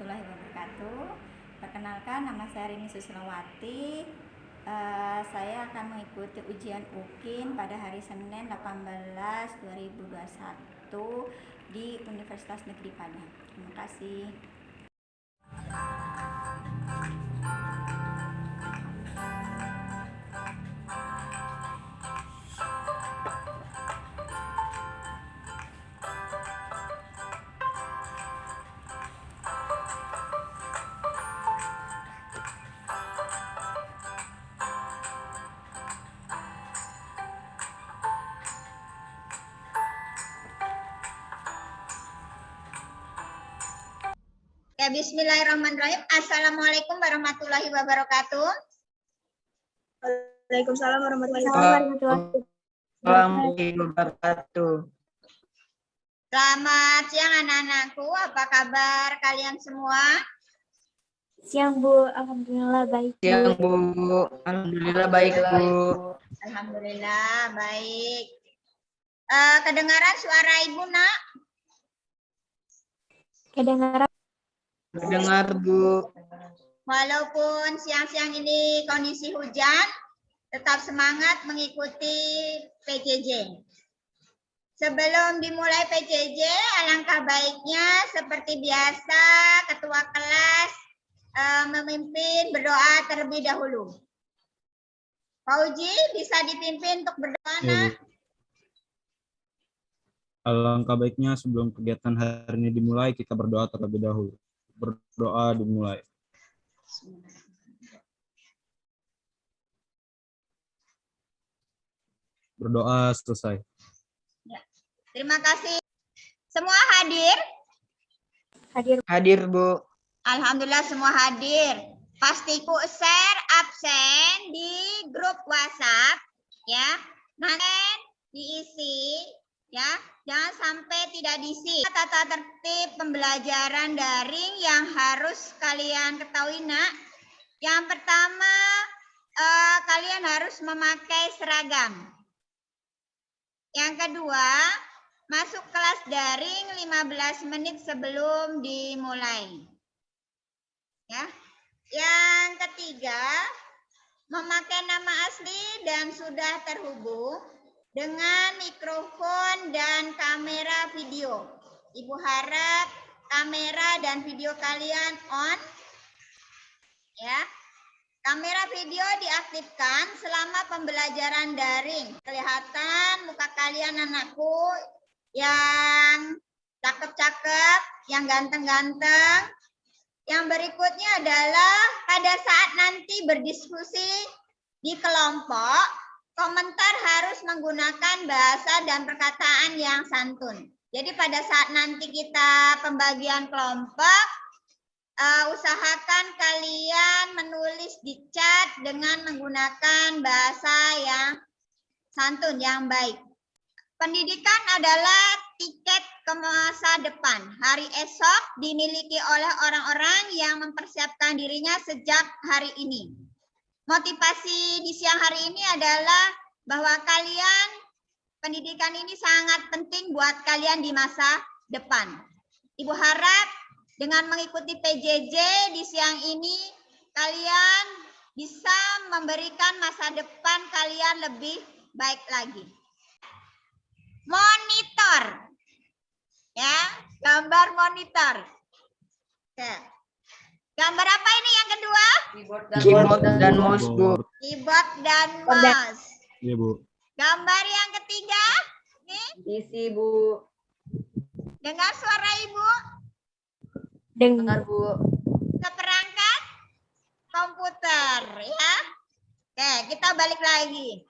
warahmatullahi wabarakatuh. Perkenalkan, nama saya Rini Susilawati. Saya akan mengikuti ujian UKIN pada hari Senin 18/2021 di Universitas Negeri Padang. Terima kasih. Ya, bismillahirrahmanirrahim. Assalamualaikum warahmatullahi wabarakatuh. Waalaikumsalam warahmatullahi wabarakatuh. Selamat siang anak-anakku. Apa kabar kalian semua? Siang, Bu. Alhamdulillah baik. Siang, Bu. Alhamdulillah baik, Bu. Alhamdulillah baik. Kedengaran suara Ibu, Nak? Kedengaran. Dengar, Bu. Walaupun siang-siang ini kondisi hujan, tetap semangat mengikuti PJJ. Sebelum dimulai PJJ, alangkah baiknya seperti biasa ketua kelas memimpin berdoa terlebih dahulu. Fauji, bisa dipimpin untuk berdoa, Nak? Alangkah baiknya sebelum kegiatan hari ini dimulai, kita berdoa terlebih dahulu. Berdoa dimulai. Berdoa selesai. Ya. Terima kasih. Semua hadir? Hadir, Bu. Alhamdulillah semua hadir. Pastiku share absen di grup WhatsApp, ya. Nanti diisi, ya. Jangan sampai tidak diisi. Tata tertib pembelajaran daring yang harus kalian ketahui, Nak. Yang pertama, kalian harus memakai seragam. Yang kedua, masuk kelas daring 15 menit sebelum dimulai. Ya. Yang ketiga, memakai nama asli dan sudah terhubung dengan mikrofon dan kamera video. Ibu harap kamera dan video kalian on. Ya. Kamera video diaktifkan selama pembelajaran daring. Kelihatan muka kalian anakku yang cakep-cakep, yang ganteng-ganteng. Yang berikutnya adalah pada saat nanti berdiskusi di kelompok, komentar harus menggunakan bahasa dan perkataan yang santun. Jadi pada saat nanti kita pembagian kelompok, usahakan kalian menulis di chat dengan menggunakan bahasa yang santun, yang baik. Pendidikan adalah tiket ke masa depan. Hari esok dimiliki oleh orang-orang yang mempersiapkan dirinya sejak hari ini. Motivasi di siang hari ini adalah bahwa kalian, pendidikan ini sangat penting buat kalian di masa depan. Ibu harap dengan mengikuti PJJ di siang ini, kalian bisa memberikan masa depan kalian lebih baik lagi. Monitor. Ya, gambar monitor. Ya. Gambar apa ini yang kedua? Keyboard dan mouse, Bu. Keyboard dan mouse. Iya, Bu. Gambar yang ketiga? Nih, Isi, Bu. dengar suara Ibu? Dengar, Bu. Seperangkat komputer, ya. Oke, kita balik lagi.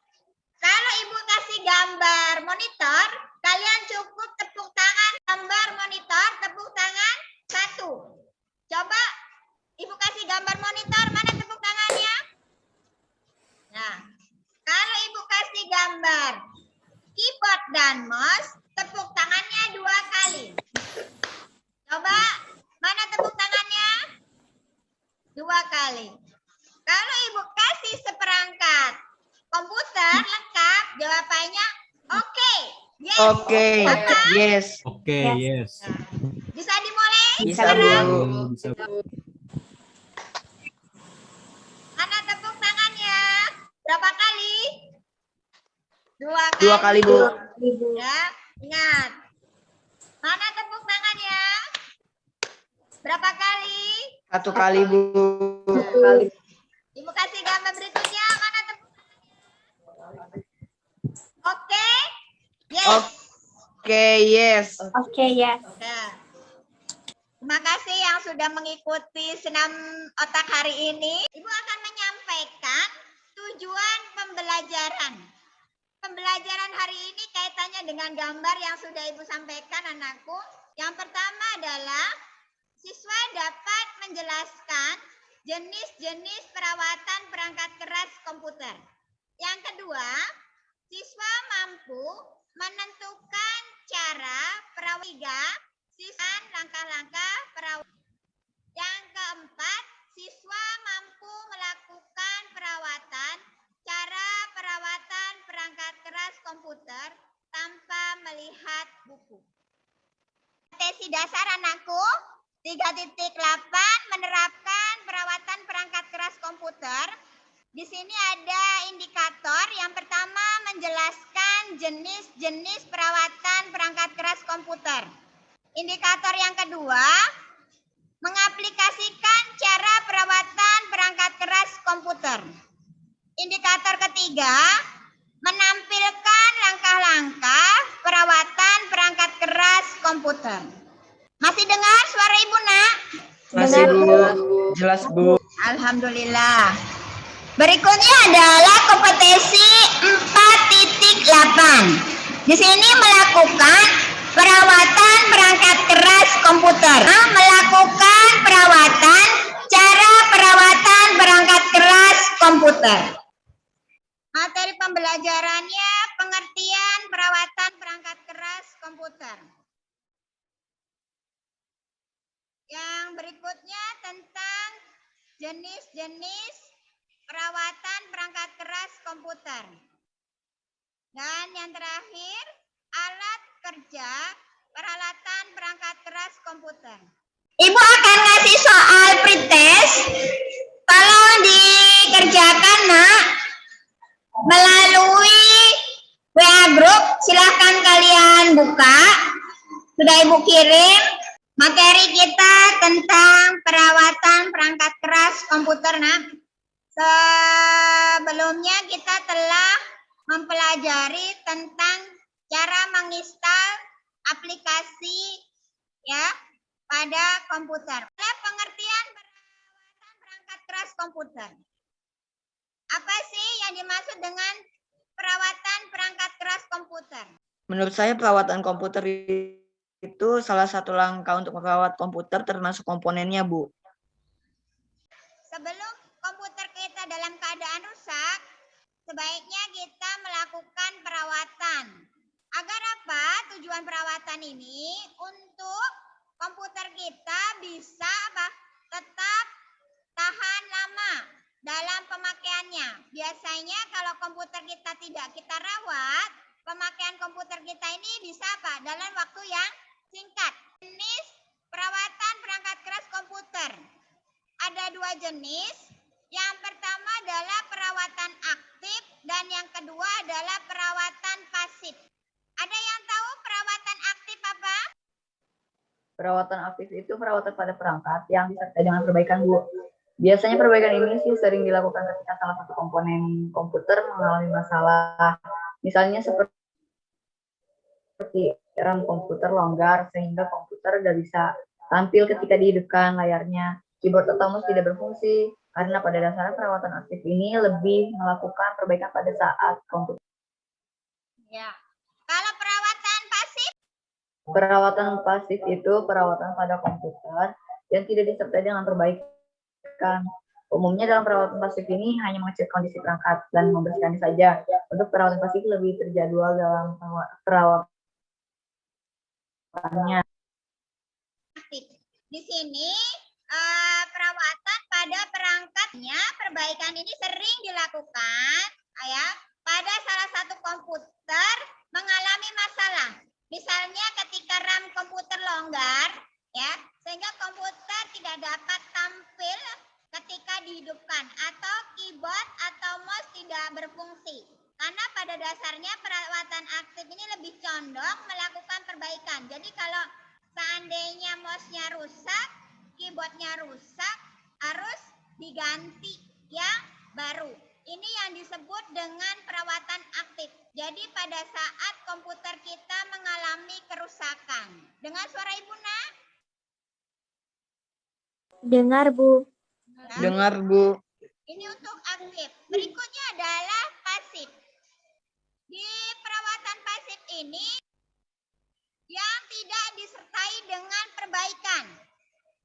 Kalau Ibu kasih gambar monitor, kalian cukup tepuk tangan gambar monitor, tepuk tangan 1. Coba Ibu kasih gambar monitor, mana tepuk tangannya? Nah, kalau Ibu kasih gambar keyboard dan mouse, tepuk tangannya 2 kali. Coba, mana tepuk tangannya? 2 kali. Kalau Ibu kasih seperangkat komputer lengkap, jawabannya oke. Yes. Oke. Yes. Oke, yes. Bisa dimulai? Bisa, Bu. Bu. Bisa. Mana tepuk tangannya? Berapa kali? 2 2 kali, Bu. Ibu. Ya, ingat. Mana tepuk tangannya? Berapa kali? 1 kali, Bu. Ibu kasih gambar berikutnya. Mana tepuk tangannya? Oke. Yes. Oke, yes. Oke ya. Nah, terima kasih yang sudah mengikuti senam otak hari ini. Ibu akan menyampaikan tujuan pembelajaran. Pembelajaran hari ini kaitannya dengan gambar yang sudah Ibu sampaikan, anakku. Yang pertama adalah siswa dapat menjelaskan jenis-jenis perawatan perangkat keras komputer. Yang kedua, siswa mampu menentukan cara perawatan, sisaan langkah-langkah perawatan. Yang keempat, siswa mampu melakukan perawatan, cara perawatan perangkat keras komputer tanpa melihat buku. Tesi dasar anakku, 3.8 menerapkan perawatan perangkat keras komputer. Di sini ada indikator. Yang pertama menjelaskan jenis-jenis perawatan perangkat keras komputer. Indikator yang kedua mengaplikasikan cara perawatan perangkat keras komputer. Indikator ketiga menampilkan langkah-langkah perawatan perangkat keras komputer. Masih dengar suara Ibu, Nak? Masih, Bu. Jelas, Bu. Alhamdulillah. Berikutnya adalah kompetensi 4.8. Di sini melakukan perawatan perangkat keras komputer. Melakukan perawatan, cara perawatan perangkat keras komputer. Materi pembelajarannya pengertian perawatan perangkat keras komputer. Yang berikutnya tentang jenis-jenis perawatan perangkat keras komputer. Dan yang terakhir, alat kerja peralatan perangkat keras komputer. Ibu akan ngasih soal pretest. Tolong dikerjakan, Nak, melalui WA Group. Silahkan kalian buka. Sudah Ibu kirim. Materi kita tentang perawatan perangkat keras komputer, Nak. Sebelumnya kita telah mempelajari tentang cara menginstal aplikasi ya pada komputer. Pengertian perawatan perangkat keras komputer. Apa sih yang dimaksud dengan perawatan perangkat keras komputer? Menurut saya perawatan komputer itu salah satu langkah untuk merawat komputer termasuk komponennya, Bu. Sebelum komputer kita dalam keadaan rusak, sebaiknya kita melakukan perawatan. Agar apa? Tujuan perawatan ini untuk komputer kita bisa tetap tahan lama dalam pemakaiannya. Biasanya kalau komputer kita tidak kita rawat, pemakaian komputer kita ini bisa dalam waktu yang singkat. Jenis perawatan perangkat keras komputer. Ada 2 jenis. Yang pertama adalah perawatan aktif dan yang kedua adalah perawatan pasif. Ada yang tahu perawatan aktif apa? Perawatan aktif itu perawatan pada perangkat yang disertai dengan perbaikan, Bu. Biasanya perbaikan ini sih sering dilakukan ketika salah satu komponen komputer mengalami masalah. Misalnya seperti RAM komputer longgar sehingga komputer tidak bisa tampil ketika dihidupkan layarnya. Keyboard atau mouse tidak berfungsi karena pada dasarnya perawatan aktif ini lebih melakukan perbaikan pada saat komputer. Ya. Kalau perawatan pasif? Perawatan pasif itu perawatan pada komputer yang tidak disertai dengan perbaikan. Umumnya dalam perawatan pasif ini hanya mengecek kondisi perangkat dan membersihkannya saja. Untuk perawatan pasif lebih terjadwal dalam perawatannya. Di sini perawatan pada perangkatnya, perbaikan ini sering dilakukan ya pada salah satu komputer mengalami masalah. Misalnya ketika RAM komputer longgar ya, sehingga komputer tidak dapat tampil ketika dihidupkan atau keyboard atau mouse tidak berfungsi. Karena pada dasarnya perawatan aktif ini lebih condong melakukan perbaikan. Jadi kalau seandainya mouse-nya rusak, keyboardnya rusak, harus diganti yang baru. Ini yang disebut dengan perawatan aktif. Jadi pada saat komputer kita mengalami kerusakan. Dengar suara Ibu, Nak? Dengar, Bu. Dengar, Bu. Ini untuk aktif. Berikutnya adalah pasif. Di perawatan pasif ini yang tidak disertai dengan perbaikan.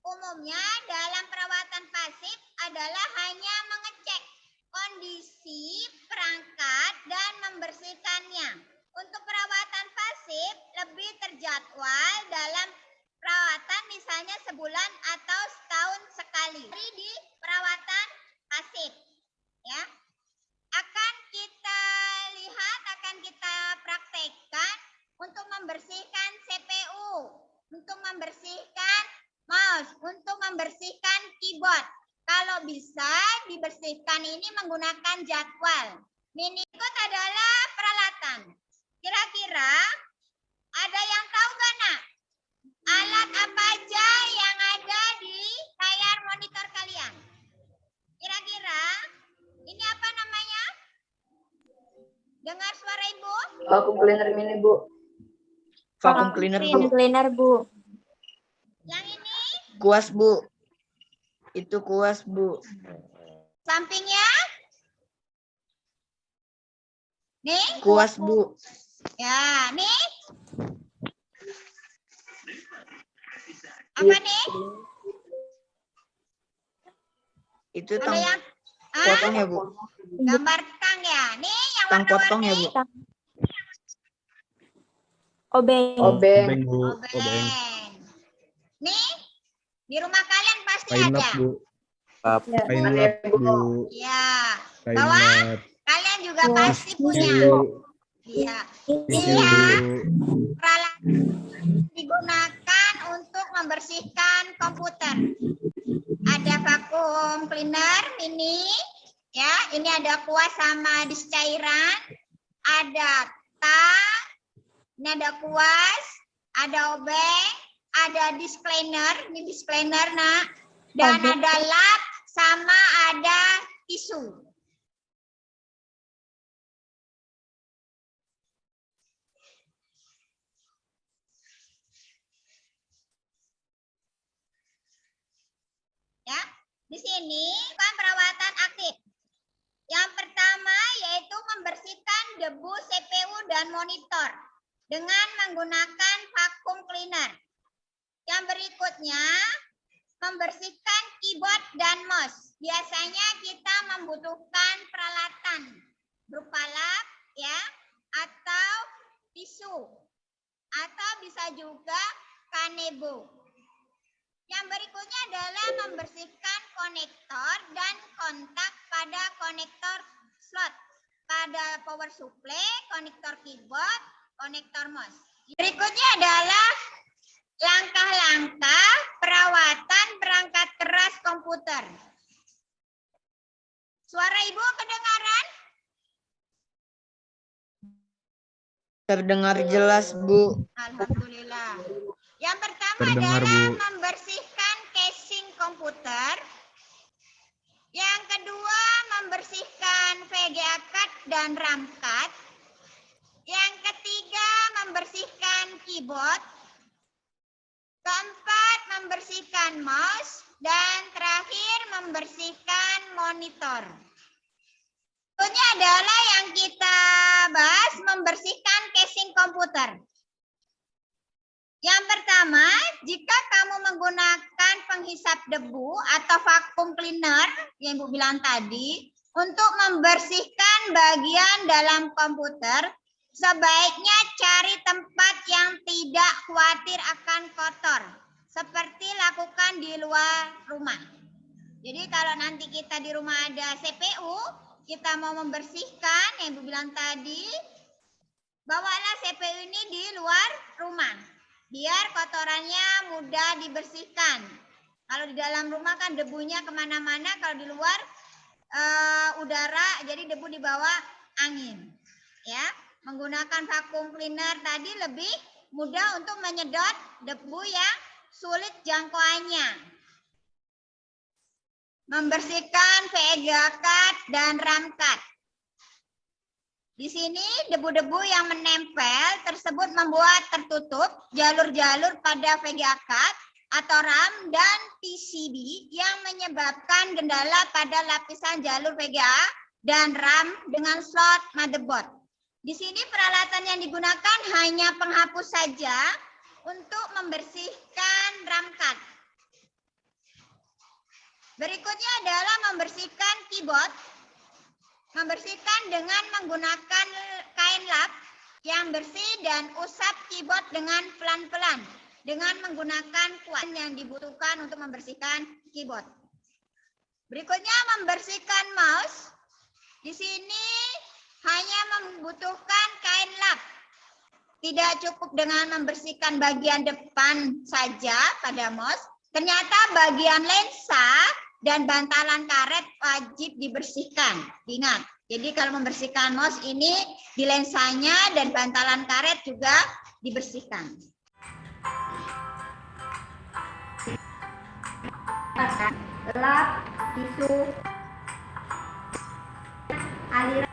Umumnya dalam perawatan pasif adalah hanya mengecek kondisi perangkat dan membersihkannya. Untuk perawatan pasif lebih terjadwal dalam perawatan misalnya sebulan atau setahun sekali. Jadi di perawatan pasif ya. Akan kita lihat, akan kita praktekkan untuk membersihkan CPU, untuk membersihkan mouse, untuk membersihkan keyboard. Kalau bisa dibersihkan ini menggunakan jadwal. Berikut adalah peralatan. Kira-kira ada yang tahu nggak, Nak? Alat apa aja yang ada di layar monitor kalian? Kira-kira ini apa namanya? Dengar suara Ibu? Vacuum cleaner mini, Bu. Vacuum cleaner, Bu. Cleaner, Bu. Yang ini Kuas, Bu. Itu kuas, Bu. sampingnya? Nih? Kuas, Bu. Ya, nih. Apa nih? Itu Ada tang yang potong ya, Bu. gambar tang ya. Nih yang Tang potong ya, warna-warni. Bu. Obeng. Obeng. Obeng, Bu. Obeng. Obeng. Nih, di rumah kalian pasti Kain ada. lap, Bu. Ya, Kain ada, lap, Bu. Bu. Ya, Kain Bawa? lap. kalian juga Ya. pasti punya. Tisu. Iya, Tisu, Iya. Bu. peralatan digunakan untuk membersihkan komputer. Ada vacuum cleaner mini, ya. Ini ada kuas sama disk cairan, ada tang, ini ada kuas, ada obeng, ada disk cleaner, ini disk cleaner, Nak, dan ada lap sama ada tisu. Ya, di sini kan perawatan aktif. Yang pertama yaitu membersihkan debu CPU dan monitor dengan menggunakan vacuum cleaner. Yang berikutnya membersihkan keyboard dan mouse. Biasanya kita membutuhkan peralatan berupa lap ya atau tisu atau bisa juga kanebo. Yang berikutnya adalah membersihkan konektor dan kontak pada konektor slot pada power supply, konektor keyboard, konektor mouse. Berikutnya adalah langkah-langkah perawatan perangkat keras komputer. Suara Ibu kedengaran? Terdengar jelas, Bu. Alhamdulillah. Yang pertama Terdengar, adalah Bu. membersihkan casing komputer. Yang kedua membersihkan VGA card dan RAM card. Yang ketiga membersihkan keyboard. Keempat membersihkan mouse. Dan terakhir membersihkan monitor. Berikutnya adalah yang kita bahas membersihkan casing komputer. Yang pertama, jika kamu menggunakan penghisap debu atau vacuum cleaner yang Ibu bilang tadi, untuk membersihkan bagian dalam komputer, sebaiknya cari tempat yang tidak khawatir akan kotor, seperti lakukan di luar rumah. Jadi kalau nanti kita di rumah ada CPU, kita mau membersihkan yang Ibu bilang tadi, bawalah CPU ini di luar rumah. biar kotorannya mudah dibersihkan. Kalau di dalam rumah kan debunya kemana-mana, kalau di luar udara, jadi debu dibawa angin. Ya, menggunakan vacuum cleaner tadi lebih mudah untuk menyedot debu yang sulit jangkauannya. Membersihkan VEGA card dan RAM card. Di sini debu-debu yang menempel tersebut membuat tertutup jalur-jalur pada VGA card atau RAM dan PCB yang menyebabkan kendala pada lapisan jalur VGA dan RAM dengan slot motherboard. Di sini peralatan yang digunakan hanya penghapus saja untuk membersihkan RAM card. Berikutnya adalah membersihkan keyboard. Membersihkan dengan menggunakan kain lap yang bersih dan usap keyboard dengan pelan-pelan dengan menggunakan kuat yang dibutuhkan untuk membersihkan keyboard. Berikutnya membersihkan mouse. Di sini hanya membutuhkan kain lap. Tidak cukup dengan membersihkan bagian depan saja pada mouse. Ternyata bagian lensa dan bantalan karet wajib dibersihkan. Ingat, jadi kalau membersihkan mouse ini di lensanya dan bantalan karet juga dibersihkan. Lap, tisu, aliran.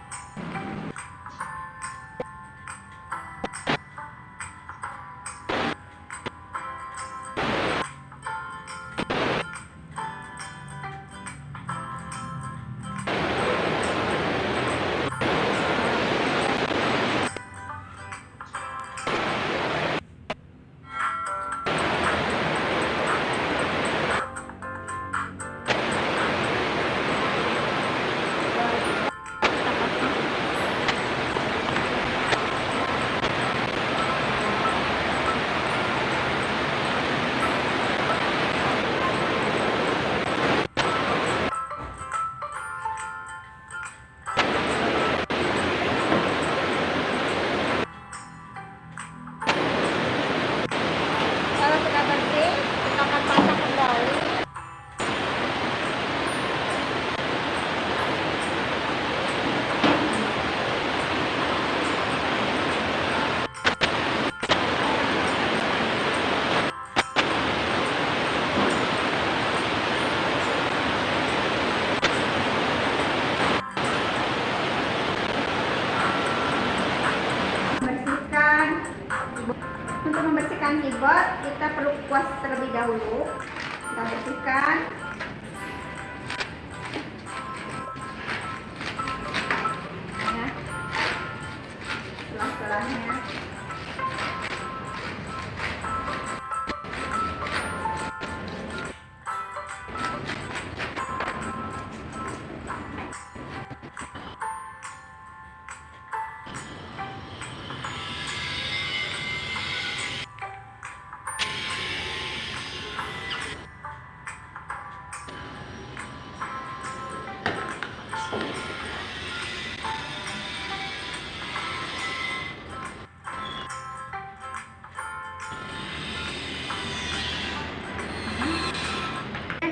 Kalau sudah bersih, kita akan pasang kembali. Untuk membersihkan keyboard, kita perlu kuas terlebih dahulu. Kita bersihkan. Ya. Setelah-setelahnya.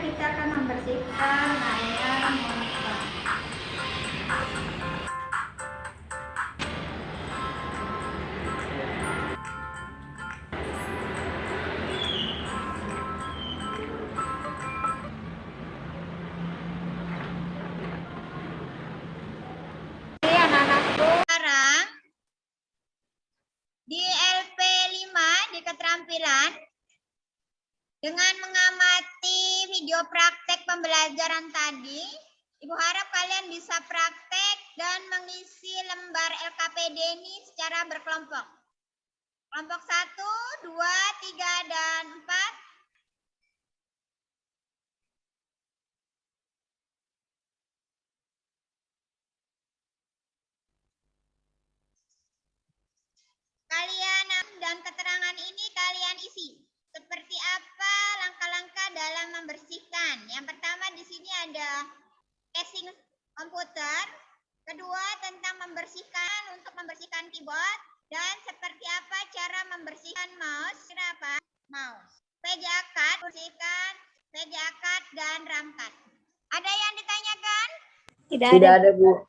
Kita akan membersihkan layar monitor. Oke, anak-anakku. Sekarang di LP5 di keterampilan, dengan mengamati video praktek pembelajaran tadi, Ibu harap kalian bisa praktek dan mengisi lembar LKPD ini secara berkelompok. Kelompok 1, 2, 3, dan 4. Kalian dan keterangan ini kalian isi. Seperti apa langkah-langkah dalam membersihkan? Yang pertama di sini ada casing komputer. Kedua tentang membersihkan untuk membersihkan keyboard dan seperti apa cara membersihkan mouse. Kenapa? Mouse. Pejakat, bersihkan pejakat dan rangkat. Ada yang ditanyakan? Tidak Tidak ada. ada, Bu.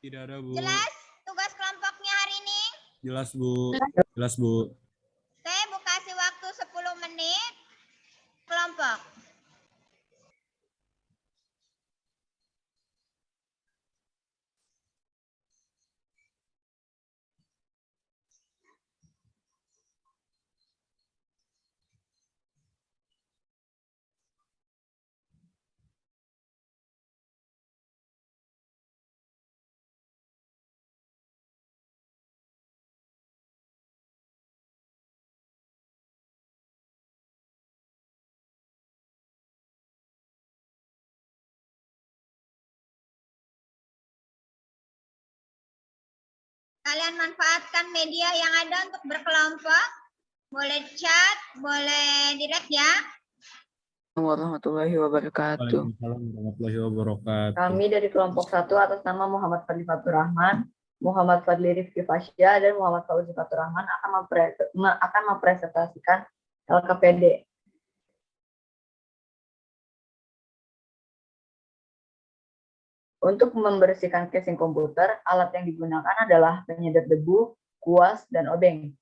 Tidak ada, Bu. Jelas tugas kelompoknya hari ini? Jelas, Bu. Jelas, Bu. Saya Bu kasih waktu 10 menit kelompok. Kalian manfaatkan media yang ada untuk berkelompok. Boleh chat, boleh direct ya. Warahmatullahi wabarakatuh. Waalaikumsalam warahmatullahi wabarakatuh. Kami dari kelompok 1 atas nama Muhammad Fadli Fatur Rahman, Muhammad Fadli Rifki Fasya, dan Muhammad Fauzi Fatur Rahman akan mempresentasikan LKPD. Untuk membersihkan casing komputer, alat yang digunakan adalah penyedot debu, kuas, dan obeng.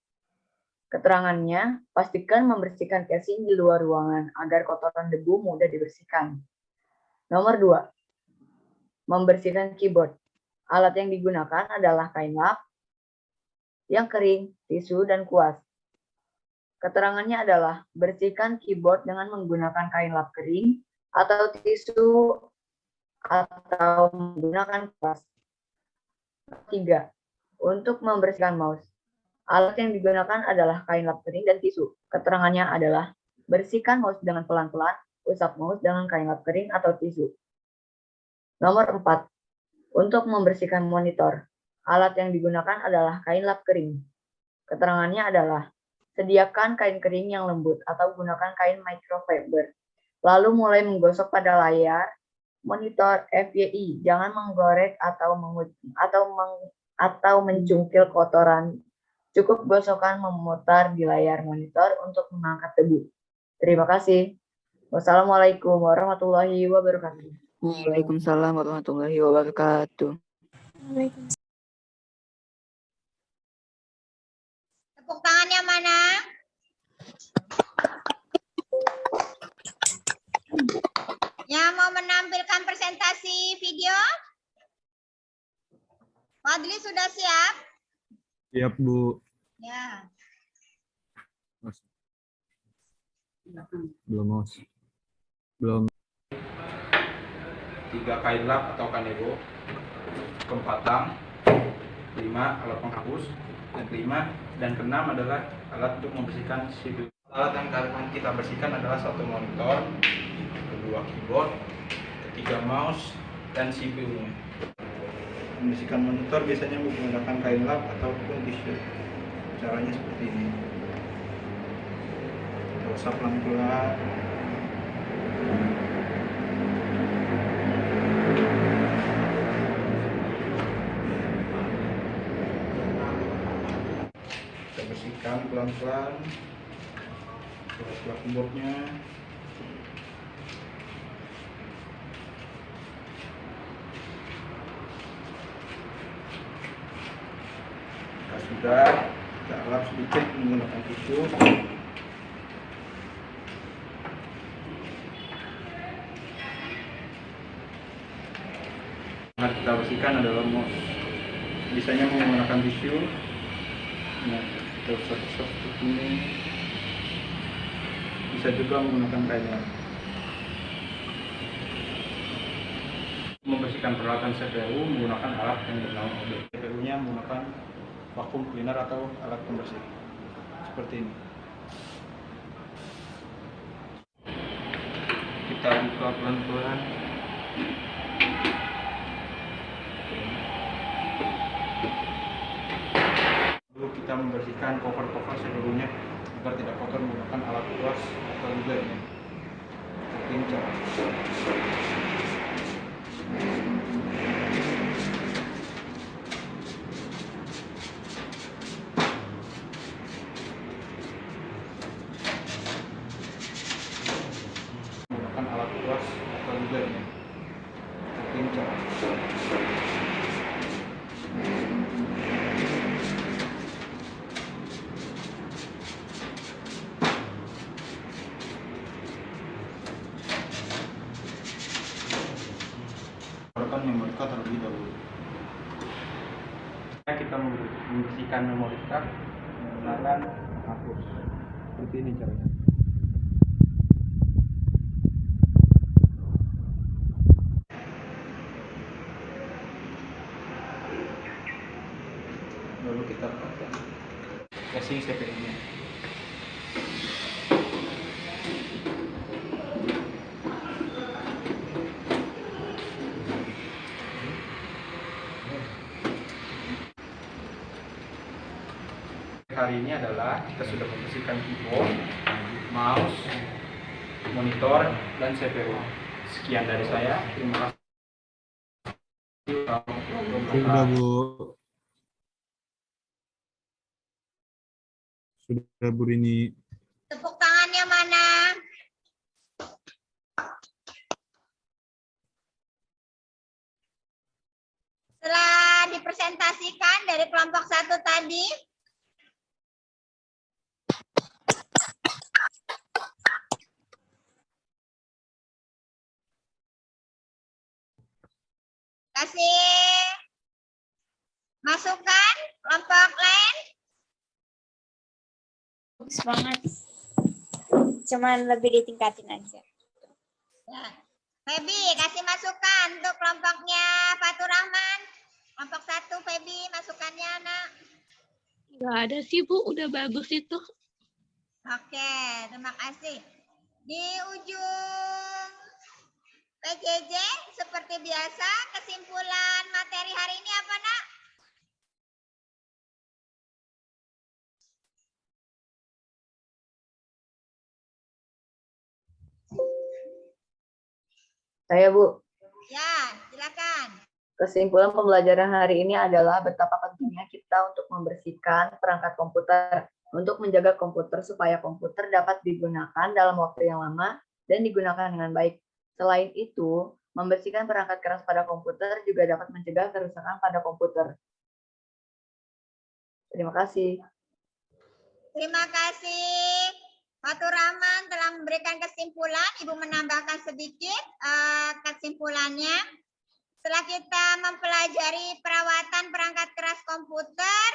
Keterangannya, pastikan membersihkan casing di luar ruangan agar kotoran debu mudah dibersihkan. Nomor 2, membersihkan keyboard. Alat yang digunakan adalah kain lap yang kering, tisu, dan kuas. Keterangannya adalah bersihkan keyboard dengan menggunakan kain lap kering atau tisu atau menggunakan kuas. 3, untuk membersihkan mouse. Alat yang digunakan adalah kain lap kering dan tisu. Keterangannya adalah bersihkan mouse dengan pelan-pelan, usap mouse dengan kain lap kering atau tisu. Nomor 4, untuk membersihkan monitor. Alat yang digunakan adalah kain lap kering. Keterangannya adalah sediakan kain kering yang lembut atau gunakan kain microfiber. Lalu mulai menggosok pada layar monitor FYI. Jangan menggorek atau mencungkil kotoran. Cukup gosokkan memutar di layar monitor untuk mengangkat debu. Terima kasih. Wassalamualaikum warahmatullahi wabarakatuh. Waalaikumsalam warahmatullahi wabarakatuh. Tepuk tangannya mana? Yang mau menampilkan presentasi video? Fadli sudah siap? Siap, Bu. Ya. Belum, Mas. Belum. 3 kain lap atau kanebo, 4 tang, 5 alat penghapus, dan 5 dan ke-6 adalah alat untuk membersihkan CPU. Alat yang akan kita bersihkan adalah 1 monitor, 2 keyboard, 3 mouse, dan CPU-nya. Membersihkan monitor biasanya menggunakan kain lap ataupun tisu. Caranya seperti ini. Kita usap pelan-pelan. Kita bersihkan pelan-pelan. Sebelah keyboardnya. Sudah, kita lap sedikit menggunakan tisu. Yang kita bersihkan adalah mouse. Biasanya menggunakan tisu. Nah, kita usap-usap seperti ini. Bisa juga menggunakan kain lap. Membersihkan peralatan CPU menggunakan alat yang bernama obeng. CPU-nya menggunakan vacuum cleaner atau alat pembersih seperti ini. Kita buka pelan-pelan. Lalu kita membersihkan cover-cover seluruhnya agar tidak kotor menggunakan alat kuas atau juga ini pincang. triggernya. Ini cara. Keluarkan memori card terlebih dahulu. Kita membersihkan memori card menggunakan hapus. Seperti ini caranya. Lalu kita pakai casing CPU-nya. Hari ini adalah kita sudah membersihkan keyboard, mouse, monitor, dan CPU. Sekian dari saya. Terima kasih. Sudah, Bu. Sudah, Bu Rini. Tepuk tangannya mana? Setelah dipresentasikan dari kelompok 1 tadi, kasih masukan kelompok lain. Bagus banget. Cuman lebih ditingkatin aja. Ya. Febi, kasih masukan untuk kelompoknya Fatur Rahman. Kelompok 1, Febi, masukannya, nak. Nggak ada sih, Bu. Udah bagus itu. Oke, terima kasih. Di ujung PJJ, seperti biasa, kesimpulan materi hari ini apa, nak? Saya, Bu. Ya, silakan. Kesimpulan pembelajaran hari ini adalah betapa pentingnya kita untuk membersihkan perangkat komputer, untuk menjaga komputer supaya komputer dapat digunakan dalam waktu yang lama dan digunakan dengan baik. Selain itu, membersihkan perangkat keras pada komputer juga dapat mencegah kerusakan pada komputer. Terima kasih. Terima kasih. Fatur Rahman telah memberikan kesimpulan. Ibu menambahkan sedikit kesimpulannya. Setelah kita mempelajari perawatan perangkat keras komputer,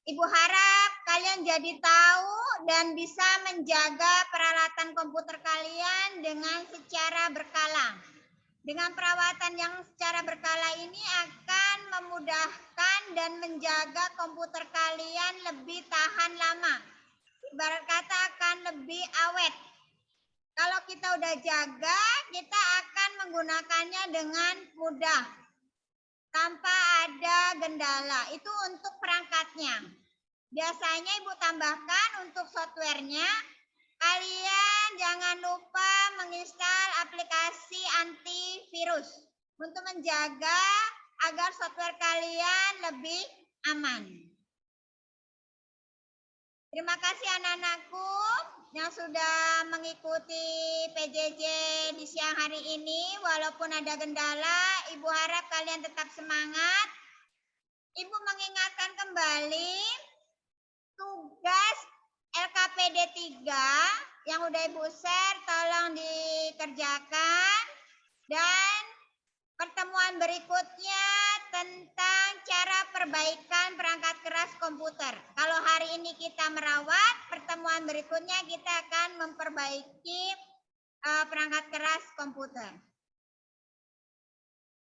Ibu harap kalian jadi tahu dan bisa menjaga peralatan komputer kalian dengan secara berkala. Dengan perawatan yang secara berkala ini akan memudahkan dan menjaga komputer kalian lebih tahan lama. Ibarat kata akan lebih awet. Kalau kita udah jaga, kita akan menggunakannya dengan mudah. Tanpa ada gendala. Itu untuk perangkatnya. Biasanya Ibu tambahkan untuk softwarenya, kalian jangan lupa menginstal aplikasi antivirus untuk menjaga agar software kalian lebih aman. Terima kasih anak-anakku yang sudah mengikuti PJJ di siang hari ini. Walaupun ada kendala, Ibu harap kalian tetap semangat. Ibu mengingatkan kembali tugas LKPD 3 yang udah Ibu share, tolong dikerjakan. Dan pertemuan berikutnya tentang cara perbaikan perangkat keras komputer. Kalau hari ini kita merawat, pertemuan berikutnya kita akan memperbaiki perangkat keras komputer.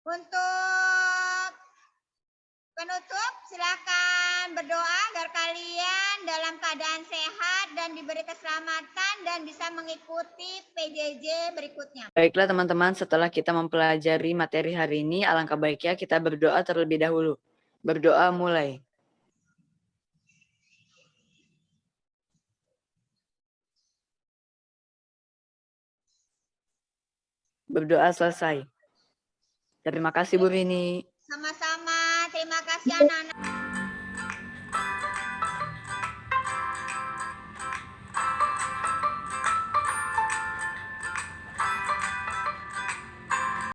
Untuk penutup, silakan berdoa agar kalian dalam keadaan sehat dan diberi keselamatan dan bisa mengikuti PJJ berikutnya. Baiklah teman-teman, setelah kita mempelajari materi hari ini, alangkah baiknya kita berdoa terlebih dahulu. Berdoa mulai. Berdoa selesai. Terima kasih Bu Rini. Sama-sama, terima kasih anak-anak.